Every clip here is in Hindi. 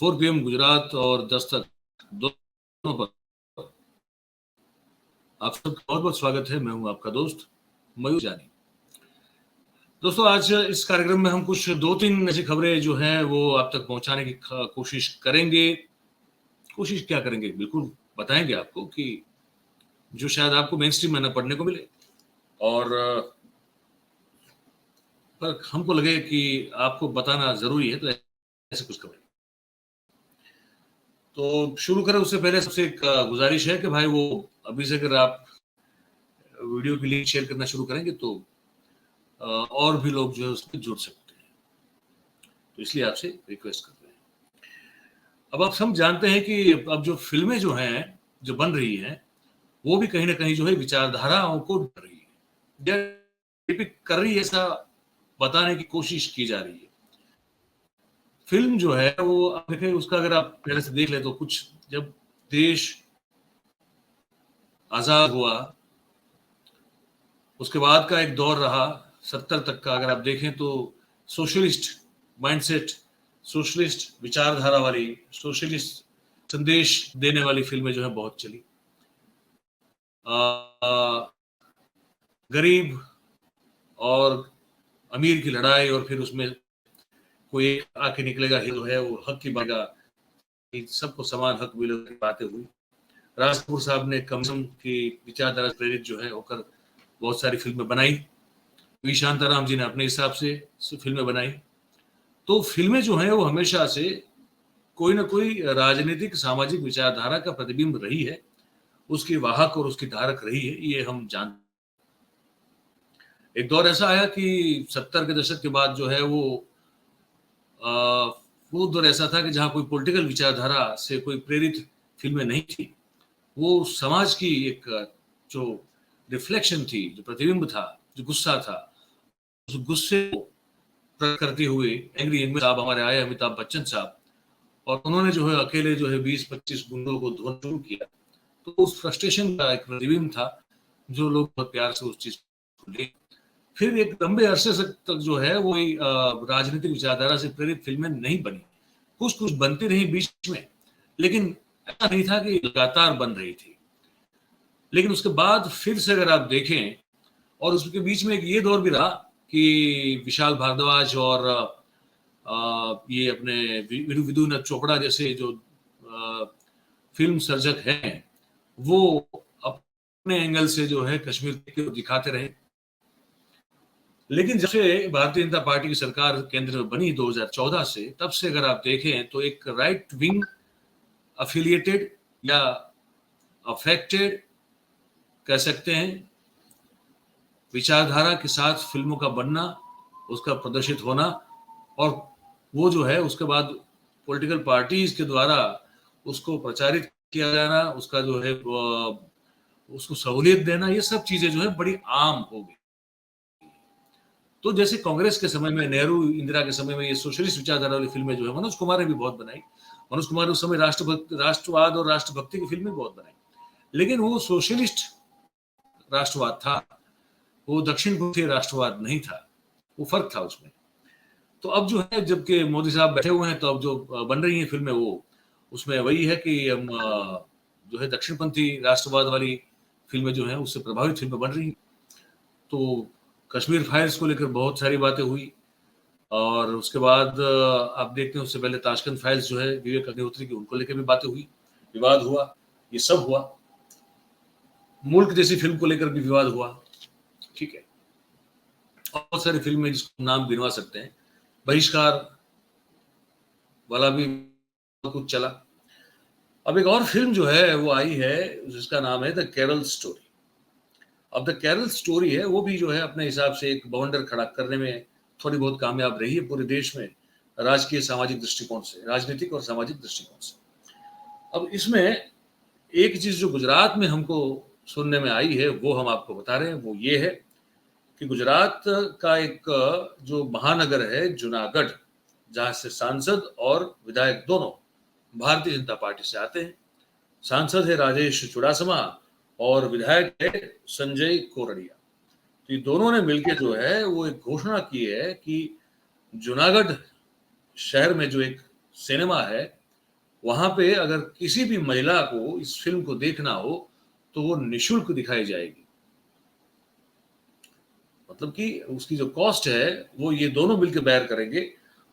4 PM गुजरात और दस्तक दोनों पर आप सबका बहुत बहुत स्वागत है। मैं हूं आपका दोस्त मयूर जानी। दोस्तों, आज इस कार्यक्रम में हम कुछ 2-3 ऐसी खबरें जो हैं वो आप तक पहुंचाने की कोशिश करेंगे। कोशिश क्या करेंगे, बिल्कुल बताएंगे आपको कि जो शायद आपको मेन स्ट्रीम में न पढ़ने को मिले, और पर हमको लगे कि आपको बताना जरूरी है, तो ऐसे कुछ खबरें। तो शुरू करें उससे पहले सबसे एक गुजारिश है कि भाई वो अभी से अगर आप वीडियो की लिंक शेयर करना शुरू करेंगे तो और भी लोग जो है उसमें जुड़ सकते हैं, तो इसलिए आपसे रिक्वेस्ट कर रहे हैं। अब आप सब जानते हैं कि अब जो फिल्में जो हैं जो बन रही हैं वो भी कहीं ना कहीं जो है विचारधाराओं को ढक रही है, डिपिक्ट कर रही है, ऐसा बताने की कोशिश की जा रही है। फिल्म जो है वो आप देखें, उसका अगर आप पहले से देख ले तो कुछ जब देश आजाद हुआ उसके बाद का एक दौर रहा 70 तक का, अगर आप देखें तो सोशलिस्ट माइंडसेट, सोशलिस्ट विचारधारा वाली, सोशलिस्ट संदेश देने वाली फिल्में जो है बहुत चली। गरीब और अमीर की लड़ाई, और फिर उसमें कोई आके निकलेगा हीरो है, वो हक की बातेगा, सबको समान हक मिले की बातें हुई। राज कपूर साहब ने कम्युनिज्म की विचारधारा से प्रेरित जो है होकर बहुत सारी फिल्में बनाई। वी शांताराम जी ने अपने हिसाब से फिल्में बनाई। तो फिल्में जो हैं वो हमेशा से कोई ना कोई राजनीतिक सामाजिक विचारधारा का प्रतिबिंब रही है, उसकी वाहक और उसकी धारक रही है, ये हम जानते। एक दौर ऐसा आया कि 70 के दशक के बाद जो है वो दौर ऐसा था कि जहां कोई पॉलिटिकल विचारधारा से कोई प्रेरित फिल्में नहीं थी। वो समाज की एक जो रिफ्लेक्शन थी, जो प्रतिबिंब था, जो गुस्सा था, उस गुस्से को प्रकट करते हुए एंग्री यंग साहब हमारे आए, अमिताभ बच्चन साहब, और उन्होंने जो है अकेले जो है 20-25 गुंडों को धोना शुरू किया। तो उस फ्रस्ट्रेशन का एक प्रतिबिंब था जो लोग बहुत प्यार से उस चीज को ले। फिर एक लंबे अरसे तक जो है वो राजनीतिक विचारधारा से प्रेरित फिल्में नहीं बनी। कुछ कुछ बनती रही बीच में, लेकिन ऐसा नहीं था कि लगातार बन रही थी। लेकिन उसके बाद फिर से अगर आप देखें, और उसके बीच में एक ये दौर भी रहा कि विशाल भारद्वाज और ये अपने विदुनाथ चोपड़ा जैसे जो फिल्म सर्जक हैं, वो अपने एंगल से जो है कश्मीर को दिखाते रहे। लेकिन जब से भारतीय जनता पार्टी की सरकार केंद्र में बनी 2014 से, तब से अगर आप देखें तो एक राइट विंग अफिलिएटेड या अफेक्टेड कह सकते हैं विचारधारा के साथ फिल्मों का बनना, उसका प्रदर्शित होना, और वो जो है उसके बाद पॉलिटिकल पार्टीज के द्वारा उसको प्रचारित किया जाना, उसका जो है उसको सहूलियत देना, ये सब चीजें जो है बड़ी आम हो गई। तो जैसे कांग्रेस के समय में, नेहरू इंदिरा के समय में ये सोशलिस्ट विचारधारा वाली फिल्में जो है मनोज कुमार ने भी बहुत बनाई। मनोज कुमार ने उस समय राष्ट्रवाद और राष्ट्रभक्ति की फिल्में बहुत बनाई, लेकिन वो सोशलिस्ट राष्ट्रवाद था, वो दक्षिणपंथी राष्ट्रवाद नहीं था, वो फर्क था उसमें। तो अब जो है, जबकि मोदी साहब बैठे हुए हैं, तो अब जो बन रही हैं फिल्में वो उसमें वही है कि हम जो है दक्षिणपंथी राष्ट्रवाद वाली फिल्में जो हैं उससे प्रभावित फिल्में बन रही हैं। तो कश्मीर फाइल्स को लेकर बहुत सारी बातें हुई, और उसके बाद आप देखते हैं उससे पहले ताशकंद फाइल्स जो है विवेक अग्निहोत्री की, उनको लेकर भी बातें हुई, विवाद हुआ, ये सब हुआ। मुल्क जैसी फिल्म को लेकर भी विवाद हुआ, ठीक है। बहुत सारी फिल्में जिसको नाम गिनवा सकते हैं, बहिष्कार वाला भी कुछ चला। अब एक और फिल्म जो है वो आई है जिसका नाम है द केरल स्टोरी। अब द केरल स्टोरी है वो भी जो है अपने हिसाब से एक बवंडर खड़ा करने में थोड़ी बहुत कामयाब रही है पूरे देश में, राजकीय सामाजिक दृष्टिकोण से, राजनीतिक और सामाजिक दृष्टिकोण से। अब इसमें एक चीज जो गुजरात में हमको सुनने में आई है वो हम आपको बता रहे हैं, वो ये है कि गुजरात का एक जो महानगर है जूनागढ़, जहां से सांसद और विधायक दोनों भारतीय जनता पार्टी से आते हैं। सांसद है राजेश चुड़ासमा और विधायक है संजय कोरडिया। तो ये दोनों ने मिलकर जो है वो एक घोषणा की है कि जूनागढ़ शहर में जो एक सिनेमा है वहां पे अगर किसी भी महिला को इस फिल्म को देखना हो तो वो निशुल्क दिखाई जाएगी। मतलब कि उसकी जो कॉस्ट है वो ये दोनों मिलकर बेयर करेंगे।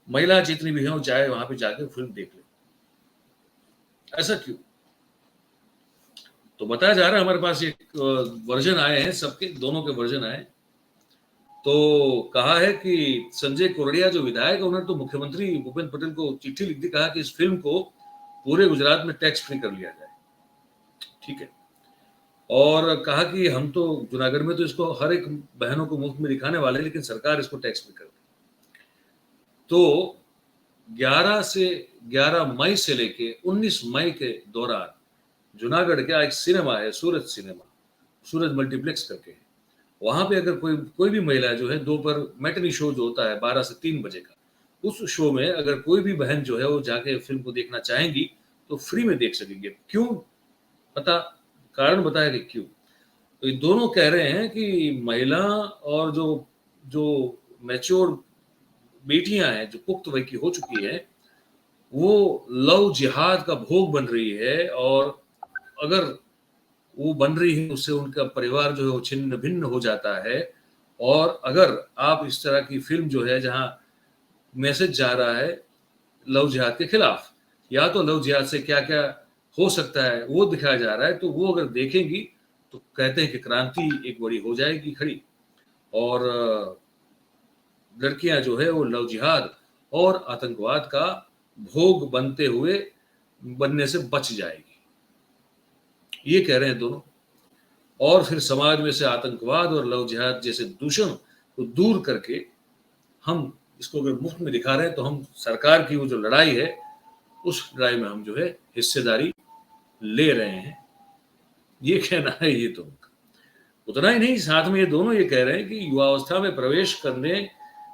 महिला जितनी भी हो चाहे वहां पे जाके फिल्म देख ले। ऐसा क्यों? तो बताया जा रहा है, हमारे पास एक वर्जन आए हैं, सबके दोनों के वर्जन आए। तो कहा है कि संजय कोरडिया जो विधायक है उन्होंने तो मुख्यमंत्री भूपेंद्र पटेल को चिट्ठी लिख दी, कहा कि इस फिल्म को पूरे गुजरात में टैक्स फ्री कर लिया जाए। ठीक है। और कहा कि हम तो जूनागढ़ में तो इसको हर एक बहनों को मुफ्त में दिखाने वाले, लेकिन सरकार इसको टैक्स फ्री कर दी। तो 11 मई से लेके 19 मई के दौरान जूनागढ़ का एक सिनेमा है, सूरज सिनेमा, सूरज मल्टीप्लेक्स करके। वहां पे अगर कोई भी महिला जो है दोपहर मैटनी शो जो होता है 12 से 3 बजे का, उस शो में अगर कोई भी बहन जो है वो जाके फिल्म को देखना चाहेंगी तो फ्री में देख सकेंगे। क्यों? पता कारण बताया कि क्यों। तो ये दोनों कह रहे हैं कि महिला और जो जो मैच्योर बेटियां हैं, जो पुख्त वय की हो चुकी है, वो लव जिहाद का भोग बन रही है। और अगर वो बन रही है उससे उनका परिवार जो है वो छिन्न भिन्न हो जाता है। और अगर आप इस तरह की फिल्म जो है जहां मैसेज जा रहा है लव जिहाद के खिलाफ, या तो लव जिहाद से क्या क्या हो सकता है वो दिखाया जा रहा है, तो वो अगर देखेंगी तो कहते हैं कि क्रांति एक बड़ी हो जाएगी खड़ी। और लड़कियां जो है वो लव जिहाद और आतंकवाद का भोग बनने से बच जाएगी, ये कह रहे हैं दोनों। और फिर समाज में से आतंकवाद और लव जिहाद जैसे दूषण को दूर करके हम इसको अगर मुफ्त में दिखा रहे हैं तो हम सरकार की वो जो लड़ाई है उस लड़ाई में हम जो है हिस्सेदारी ले रहे हैं, ये कहना है। ये तो उतना ही नहीं, साथ में ये दोनों ये कह रहे हैं कि युवावस्था में प्रवेश करने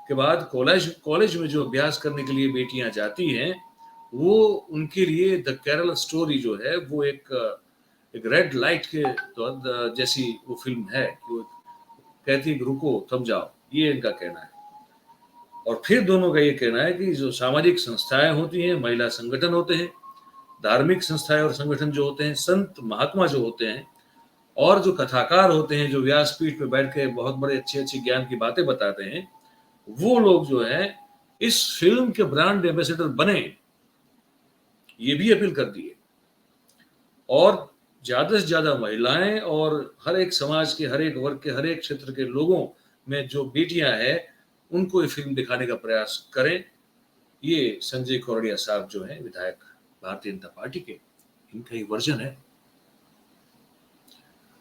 के बाद कॉलेज में जो अभ्यास करने के लिए बेटियां जाती हैं, वो उनके लिए द केरल स्टोरी जो है वो एक रेड लाइट के जैसी वो फिल्म है कि वो कहती है रुको थम जाओ, ये इनका कहना है। और फिर दोनों का ये कहना है कि जो सामाजिक संस्थाएं होती हैं, महिला संगठन होते हैं, धार्मिक संस्थाएं और संगठन जो होते हैं, संत महात्मा जो होते हैं, और जो कथाकार होते हैं जो व्यासपीठ पे बैठ के बहुत बड़े अच्छे अच्छे ज्ञान की बातें बताते हैं, वो लोग जो है इस फिल्म के ब्रांड एम्बेसडर बने, ये भी अपील कर दी है। और ज्यादा से ज्यादा महिलाएं और हर एक समाज के हर एक वर्ग के हर एक क्षेत्र के लोगों में जो बेटियां हैं उनको ये फिल्म दिखाने का प्रयास करें। ये संजय कोरडिया साहब जो है विधायक भारतीय जनता पार्टी के, इनका ही वर्जन है।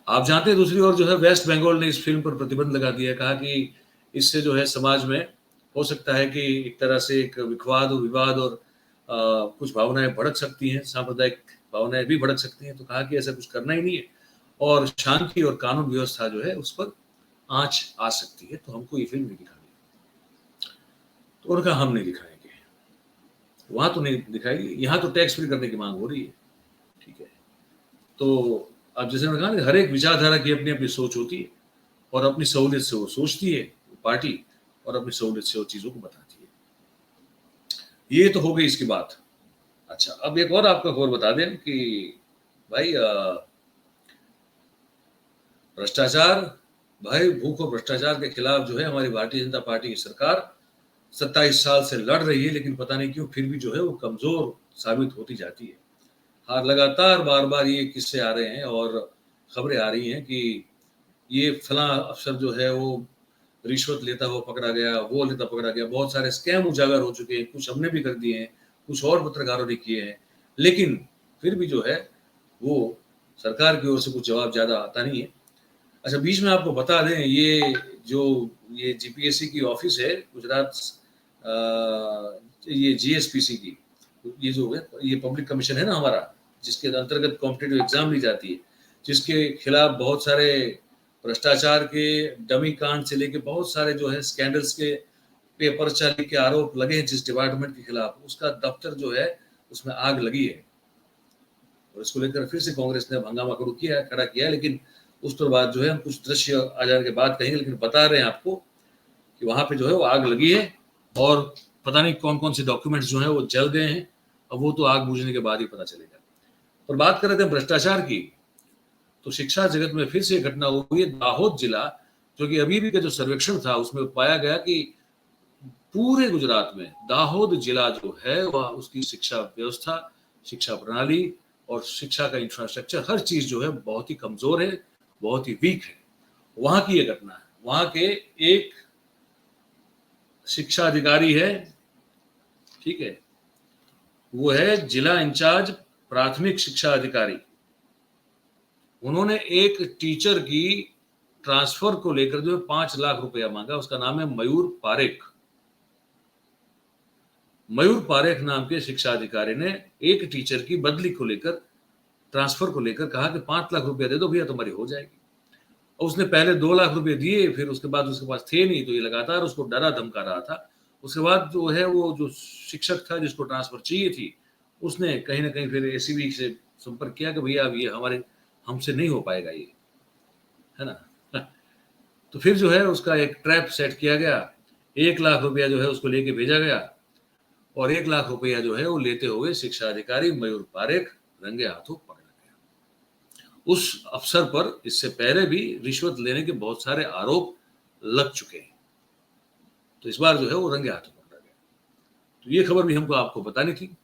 आप जानते हैं दूसरी ओर जो है वेस्ट बंगाल ने इस फिल्म पर प्रतिबंध लगा दिया, कहा कि इससे जो है समाज में हो सकता है कि एक तरह से एक विवाद और विवाद और कुछ भावनाएं भड़क सकती हैं, सांप्रदायिक भावनाएं भी भड़क सकती हैं। तो कहा कि ऐसा कुछ करना ही नहीं है और शांति और कानून व्यवस्था जो है उस पर आंच आ सकती है, तो हमको ये फिल्म नहीं दिखानी। तो उन्होंने कहा हम नहीं दिखाएंगे, वहां तो नहीं दिखाएगी, यहाँ तो टैक्स फ्री करने की मांग हो रही है। ठीक है। तो अब जैसे मैंने कहा ना, हर एक विचारधारा की अपनी अपनी सोच होती है और अपनी सहूलियत से वो सोचती है पार्टी, और अपनी सहूलियत से वो चीजों को बताती है। ये तो हो गई इसकी बात। अच्छा, अब एक और आपका खबर बता दें कि भाई भ्रष्टाचार, भाई भूख और भ्रष्टाचार के खिलाफ जो है हमारी भारतीय जनता पार्टी की सरकार 27 साल से लड़ रही है, लेकिन पता नहीं क्यों फिर भी जो है वो कमजोर साबित होती जाती है। हाँ, लगातार बार बार ये किस्से आ रहे हैं और खबरें आ रही हैं कि ये फला अफसर जो है वो रिश्वत लेता हुआ पकड़ा गया, वो लेता पकड़ा गया। बहुत सारे स्कैम उजागर हो चुके हैं, कुछ हमने भी कर दिए हैं, कुछ और पत्रकारों ने किए हैं, लेकिन फिर भी जो है वो सरकार की ओर से कुछ जवाब ज्यादा आता नहीं है। अच्छा, बीच में आपको बता दें, ये जीपीएससी की ऑफिस है गुजरात, ये जीएसपीसी की, ये जो है ये पब्लिक कमीशन है ना हमारा, जिसके अंतर्गत कॉम्पिटिटिव एग्जाम ली जाती है, जिसके खिलाफ बहुत सारे भ्रष्टाचार के डमी कांड से लेके बहुत सारे जो है स्कैंडल्स के पेपर चाली के आरोप लगे हैं जिस डिपार्टमेंट के खिलाफ, उसका दफ्तर जो है उसमें आग लगी है। और इसको लेकर फिर से कांग्रेस ने हंगामा खड़ा किया है, लेकिन उस पर बाद जो है हम कुछ दृश्य आ जाने के बाद कहेंगे, लेकिन बता रहे हैं आपको कि वहां पे जो है वो आग लगी है और पता नहीं कौन कौन से डॉक्यूमेंट्स जो है वो जल गए हैं अब वो तो आग बुझने के बाद ही पता चलेगा। पर बात कर रहे थे भ्रष्टाचार की, तो शिक्षा जगत में फिर से घटना हुई है। दाहोद जिला, जो कि अभी भी का जो सर्वेक्षण था उसमें पाया गया कि पूरे गुजरात में दाहोद जिला जो है वह उसकी शिक्षा व्यवस्था, शिक्षा प्रणाली और शिक्षा का इंफ्रास्ट्रक्चर, हर चीज जो है बहुत ही कमजोर है, बहुत ही वीक है। वहां की ये घटना है। वहां के एक शिक्षा अधिकारी है, ठीक है, वो है जिला इंचार्ज प्राथमिक शिक्षा अधिकारी। उन्होंने एक टीचर की ट्रांसफर को लेकर जो 5 लाख रुपया मांगा। उसका नाम है मयूर पारेख। मयूर पारेख नाम के शिक्षा अधिकारी ने एक टीचर की बदली को लेकर, ट्रांसफर को लेकर कहा कि 5 लाख रुपया दे दो भैया, तुम्हारी हो जाएगी। और उसने पहले 2 लाख रुपए दिए, फिर उसके बाद उसके पास थे नहीं, तो ये लगातार उसको डरा धमका रहा था। उसके बाद जो है वो जो शिक्षक था जिसको ट्रांसफर चाहिए थी, उसने कहीं ना कहीं फिर एसीबी से संपर्क किया कि भैया अब ये हमसे नहीं हो पाएगा ये, है ना। तो फिर जो है उसका एक ट्रैप सेट किया गया। 1 लाख रुपया जो है उसको लेके भेजा गया, और 1 लाख रुपया जो है वो लेते हुए शिक्षा अधिकारी मयूर पारेख रंगे हाथों पकड़ा गया। उस अफसर पर इससे पहले भी रिश्वत लेने के बहुत सारे आरोप लग चुके हैं, तो इस बार जो है वो रंगे हाथों पकड़ा गया। तो ये खबर भी हमको आपको बतानी थी।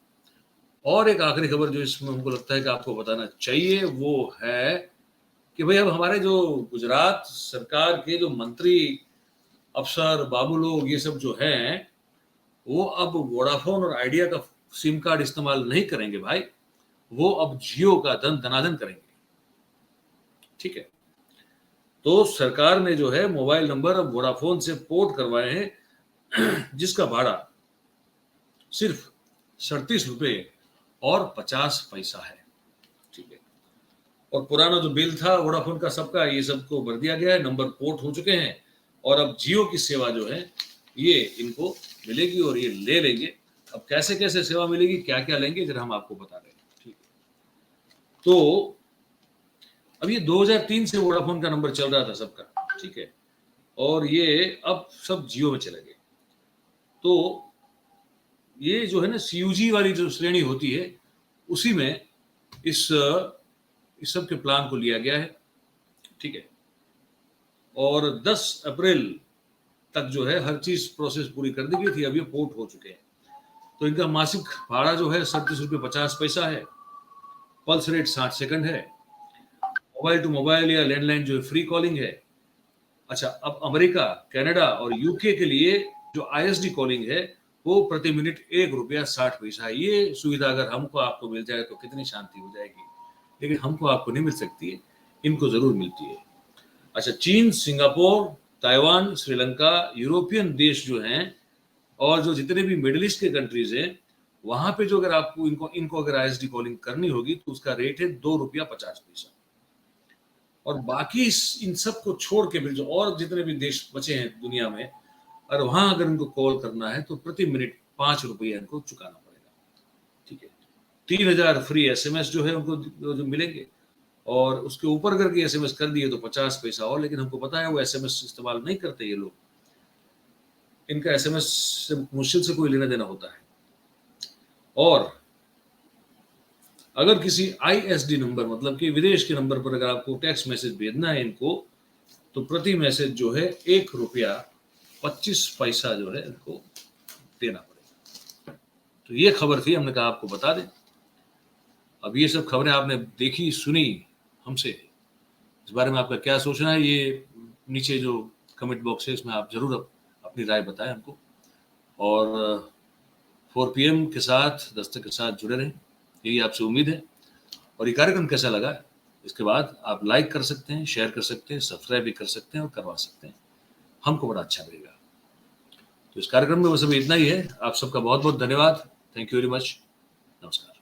और एक आखिरी खबर जो इसमें हमको लगता है कि आपको बताना चाहिए, वो है कि भाई अब हमारे जो गुजरात सरकार के जो मंत्री, अफसर, बाबू लोग, ये सब जो हैं, वो अब वोडाफोन और आइडिया का सिम कार्ड इस्तेमाल नहीं करेंगे भाई, वो अब जियो का धनाधन करेंगे, ठीक है। तो सरकार ने जो है मोबाइल नंबर अब वोडाफोन से पोर्ट करवाए हैं, जिसका भाड़ा सिर्फ 37 रुपए और 50 पैसा है, ठीक है। और पुराना जो बिल था वोडाफोन का सबका, ये सबको भर दिया गया है, नंबर पोर्ट हो चुके हैं, और अब जियो की सेवा जो है ये इनको मिलेगी और ये ले लेंगे। अब कैसे कैसे सेवा मिलेगी, क्या क्या लेंगे, जरा हम आपको बता रहे हैं, ठीक है। तो अब ये 2003 से वोडाफोन का नंबर चल रहा था सबका, ठीक है, और ये अब सब जियो में चले गए। तो ये जो है ना सीयूजी वाली जो श्रेणी होती है, उसी में इस सब के प्लान को लिया गया है, ठीक है। और 10 अप्रैल तक जो है हर चीज प्रोसेस पूरी कर दी गई थी, अब ये पोर्ट हो चुके हैं। तो इनका मासिक भाड़ा जो है 37 रुपये 50 पैसा है, पल्स रेट 60 सेकंड है, मोबाइल टू मोबाइल या लैंडलाइन जो है फ्री कॉलिंग है। अच्छा, अब अमेरिका, कनाडा और यूके के लिए जो आईएसडी कॉलिंग है वो प्रति मिनट 1 रुपया 60 पैसा है। ये सुविधा अगर हमको आपको मिल जाए तो कितनी शांति हो जाएगी, लेकिन हमको आपको नहीं मिल सकती है, इनको जरूर मिलती है। अच्छा, चीन, सिंगापुर, ताइवान, श्रीलंका, यूरोपियन देश जो हैं, और जो जितने भी मिडिल ईस्ट के कंट्रीज हैं, वहां पे जो अगर आपको इनको अगर आईएसडी कॉलिंग करनी होगी तो उसका रेट है 2 रुपया 50 पैसा। और बाकी इन सब को छोड़ के भी जो और जितने भी देश बचे हैं दुनिया में, और वहां अगर इनको कॉल करना है तो प्रति मिनट 5 रुपया इनको चुकाना पड़ेगा, ठीक है। 3000 फ्री एसएमएस जो है उनको जो मिलेंगे, और उसके ऊपर अगर के एसएमएस कर दिए तो 50 पैसा और। लेकिन हमको पता है वो एसएमएस इस्तेमाल नहीं करते ये लोग, इनका एसएमएस से मुश्किल से कोई लेना देना होता है। और अगर किसी आईएसडी नंबर, मतलब कि विदेश के नंबर पर अगर आपको टेक्स्ट मैसेज भेजना है इनको, तो प्रति मैसेज जो है 1 रुपया 25 पैसा जो है इनको देना पड़ेगा। तो ये खबर थी, हमने कहा आपको बता दें। अब ये सब खबरें आपने देखी सुनी हमसे, इस बारे में आपका क्या सोचना है, ये नीचे जो कमेंट बॉक्स है इसमें आप जरूर अपनी राय बताएं हमको। और 4 PM के साथ, दस्तक के साथ जुड़े रहें, यही आपसे उम्मीद है। और ये कार्यक्रम कैसा लगा, इसके बाद आप लाइक कर सकते हैं, शेयर कर सकते हैं, सब्सक्राइब भी कर सकते हैं और करवा सकते हैं, हमको बड़ा अच्छा लगेगा। तो इस कार्यक्रम में बस अभी इतना ही है। आप सबका बहुत बहुत धन्यवाद। Thank you very much. नमस्कार।